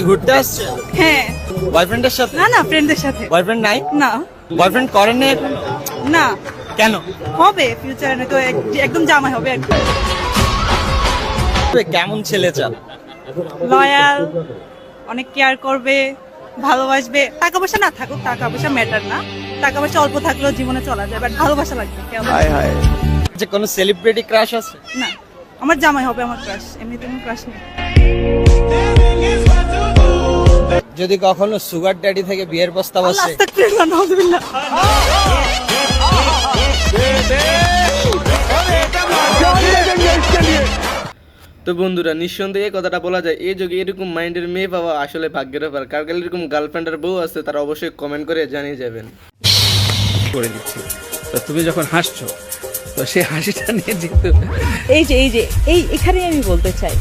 ঘুরতে আসছে? হ্যাঁ। বয়ফ্রেন্ডের সাথে? না না, ফ্রেন্ডদের সাথে। বয়ফ্রেন্ড নাই? না। বয়ফ্রেন্ড করেন না এখন? না। কেন? হবে ফিউচারে, তো একদম জামাই হবে আর কি। কেমন ছেলে চান? লয়াল, অনেক কেয়ার করবে, ভালোবাসবে। টাকা পয়সা না থাকুক, টাকা পয়সা ম্যাটার না। টাকা পয়সা অল্প থাকলেও জীবনে চলা যায়, বাট ভালোবাসা লাগবে। হায় হায়। যে কোনো সেলিব্রিটি ক্রাশ আছে? না, আমার জামাই হবে আমার ক্রাশ, এমনিতে কোনো ক্রাশ নেই। যদি কখনো সুগার ড্যাডি থেকে বিয়ের প্রস্তাব আসে? আস্তাগফিরুল্লাহ, নাউযুবিল্লাহ। তো বন্ধুরা, নিঃসন্দেহে এই কথাটা বলা যায়, এই যুগে এরকম মাইন্ডের মেয়ে পাওয়া আসলে ভাগ্যের ব্যাপার। কার কার এরকম গার্লফ্রেন্ডের বউ আছে তারা অবশ্যই কমেন্ট করে জানিয়ে যাবেন। করে দিচ্ছি। তো তুমি যখন হাসছো, তো সেই হাসিটা নিয়ে যেহেতু এই এখানে আমি বলতে চাই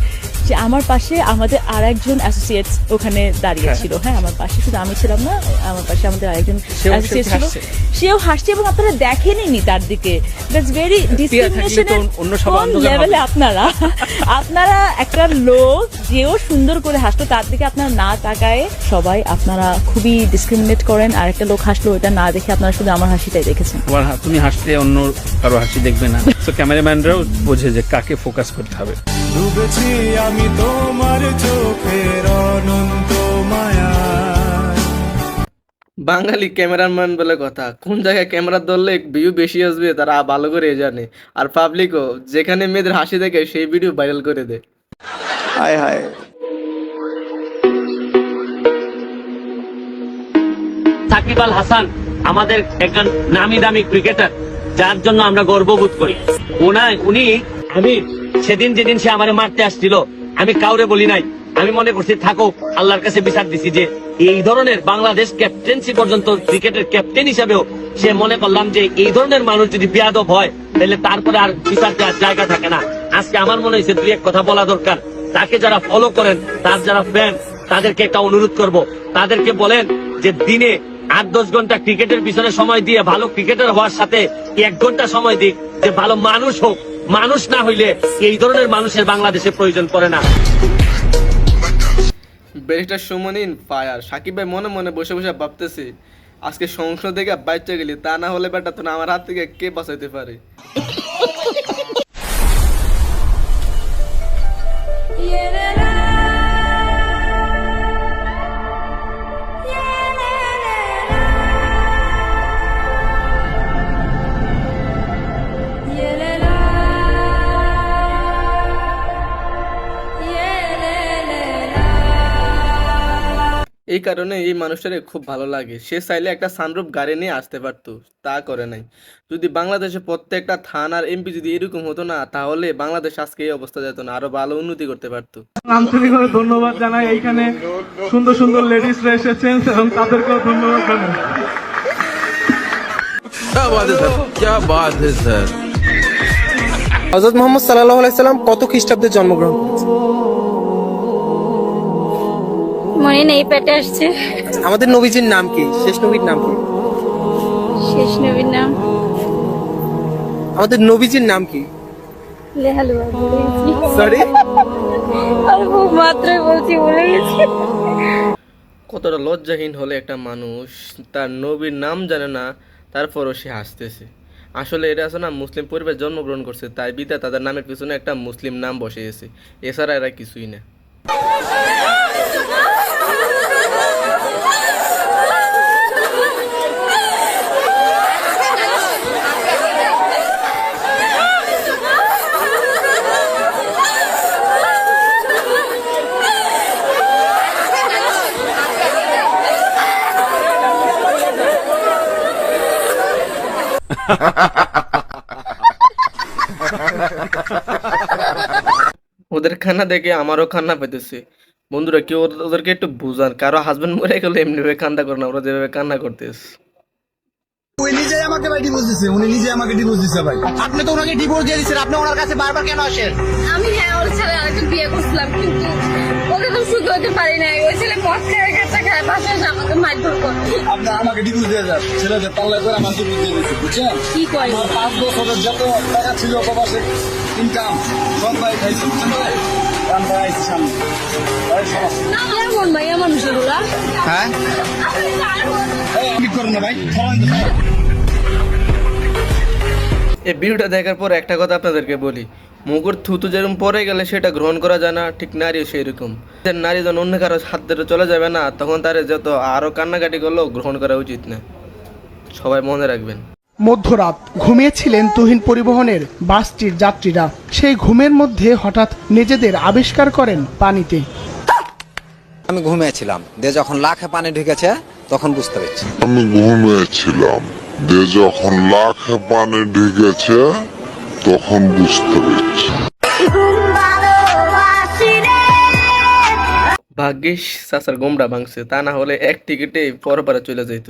যে আমার পাশে আমাদের আর একজন অ্যাসোসিয়েটস ওখানে দাঁড়িয়ে ছিল। হ্যাঁ, আমার পাশে শুধু আমি ছিলাম না, আমার পাশে আমাদের আরেকজন অ্যাসোসিয়েট ছিল, সেও হাসছে এবং আপনারা দেখেননি তার দিকে। দ্যাটস ভেরি ডিসক্রিমিনেশনের অন্য সবার লেভেলে। আপনারা একটা লোক যেও সুন্দর করে হাসলো তার দিকে আপনারা না তাকায় সবাই আপনারা খুবই ডিসক্রিমিনেট করেন। আর একটা লোক হাসলো ওটা না দেখে আপনারা শুধু আমার হাসিটাই দেখেছেন। তুমি হাসলে অন্য কারো হাসি দেখবে না। তো ক্যামেরাম্যানরাও বোঝে যে কাকে ফোকাস করতে হবে। ডুবেছি আমি তোমার চোখের অনন্ত মায়া। বাঙালি ক্যামেরাম্যান বলে কথা, কোন জায়গায় ক্যামেরা ধরলে ভিউ বেশি আসবে তারা ভালো করে জানে। আর পাবলিকও যেখানে মেয়েদের হাসি দেখে সেই ভিডিও ভাইরাল করে দেয়। হায় হায়। সাকিব আল হাসান আমাদের একজন নামি দামি ক্রিকেটার, যার জন্য আমরা গর্ববোধ করি। উনি আমি সেদিন যেদিন সে আমারে মারতে আসছিল, আমি কাউরে বলি নাই। আমি মনে করছি থাকুক, আল্লাহর কাছে বিচার দিছি যে এই ধরনের বাংলাদেশ ক্যাপ্টেন্সি পর্যন্ত ক্রিকেটের ক্যাপ্টেন হিসাবেও সে মনে করলাম যে এই ধরনের মানুষ যদি বেয়াদব হয় তাহলে তারপরে আর বিচার দেওয়ার জায়গা থাকে না। আজকে আমার মনে হয়েছে দুই এক কথা বলা দরকার। তাকে যারা ফলো করেন, তার যারা ফ্যান, তাদেরকে একটা অনুরোধ করব, তাদেরকে বলেন যে দিনে 8-10 ঘন্টা ক্রিকেটের পিছনে সময় দিয়ে ভালো ক্রিকেটার হওয়ার সাথে 1 ঘন্টা সময় দিক, যে ভালো মানুষ হোক। মানুষ না হইলে এই ধরনের মানুষের বাংলাদেশে প্রয়োজন পড়ে না। Barrister সুমনিন fire. সাকিব ভাই মনে মনে বসে বসে ভাবতেছি, আজকে সংসদ থেকে বাইচে গেলি, তা না হলে বেটা তো আমার হাত থেকে কে বাঁচাইতে পারে। এই কারণে এই মানুষটারে খুব ভালো লাগে। সে চাইলে একটা সানরুফ গাড়ি নিয়ে আসতে পারতো, তা করে নাই। যদি বাংলাদেশে প্রত্যেকটা থানার এমপি যদি এরকম হতো না, তাহলে বাংলাদেশ আজকে এই অবস্থা যেত না, আরো ভালো উন্নতি করতে পারতো। আন্তরিকভাবে ধন্যবাদ জানাই। এইখানে সুন্দর সুন্দর লেডিসরা এসেছেন এবং তাদেরকেও ধন্যবাদ জানাই। হযরত মুহাম্মদ সাল্লাল্লাহু আলাইহি সাল্লাম কত খ্রিস্টাব্দে জন্মগ্রহণ করেছেন? মনে নেই, পেটে আসছে। আমাদের নবীজির নাম কি? শেষ নবীর নাম কি? শেষ নবীর নাম? আমাদের নবীজির নাম কি? সরি, মাত্র বলছি, ভুলে গেছি। কতটা লজ্জাহীন হলে একটা মানুষ তার নবীর নাম জানে না, তারপরও সে হাসতেছে। আসলে এটা আছে না, মুসলিম পরিবারে জন্মগ্রহণ করছে, তাই বিদা তাদের নামের পিছনে একটা মুসলিম নাম বসিয়েছে। এছাড়া এরা কিছুই না। ওদের খানা দেখে আমারও খান্না পেতেছে। বন্ধুরা, কেউ ওদেরকে একটু বুঝান, কারো হাজবেন্ড মরে গেলে এমনি ভাবে কান্না করে না, ওরা যেভাবে কান্না করতেছে। উনি নিজেই আমাকে ভাই ডিভোর্স দিছে, উনি নিজে আমাকে ডিভোর্স দিছে ভাই। আপনি তো ওনাকে ডিভোর্স দিয়ে দিয়েছেন, আপনি ওনার কাছে বারবার কেন আসেন? আমি ওর ছেলে আরেকজন বিয়ে করছিলাম, কিন্তু ওকে তো সুখী হতে পারি নাই। ওই ছেলে মদ খায়, কাঁচা খায়, বাসায় এসে আমাকে মারধর করে। আপনি আমাকে ডিভোর্স দিয়ে যান, ছেলেদের পাল্লা করে আমার ডিভোর্স দিয়ে দিয়েছে, বুঝছেন? কি কয়? 5 বছরের যত টাকা ছিল প্রবাসে ইনকাম সব ভাই খাইছে, বুঝছেন? এমন ভাইয়া মানুষ এগুলা হ্যাঁ কি করুন না ভাই এই ভিডিওটা দেখার পর একটা কথা আপনাদেরকে বলি, মুগুর থুতু যেরকম পরে গেলে সেটা গ্রহণ করা যায় না, ঠিক নারীও সেই রকম। নারী যখন অন্য কারো হাত ধরে চলে যাবে না, তখন তার যত আরো কান্নাকাটি করলেও গ্রহণ করা উচিত না। সবাই মনে রাখবেন। মধ্যরাত ঘুমিয়েছিলেন তুহিন পরিবহনের বাসটির যাত্রীরা। সেই ঘুমের মধ্যে হঠাৎ নিজেদের আবিষ্কার করেন পানিতে। আমি ঘুমিয়েছিলাম, দিয়ে যখন লাখে পানি ঢুকেছে তখন বুঝতে পেরেছি। আমি ঘুমিয়েছিলাম, দিয়ে যখন লাখে পানি ঢুকেছে তখন বুঝতে পেরেছি। ভাগ্যিস চাচার গোমরা ভাঙছে, তা না হলে এক টিকিটে পরপারে চলে যেত।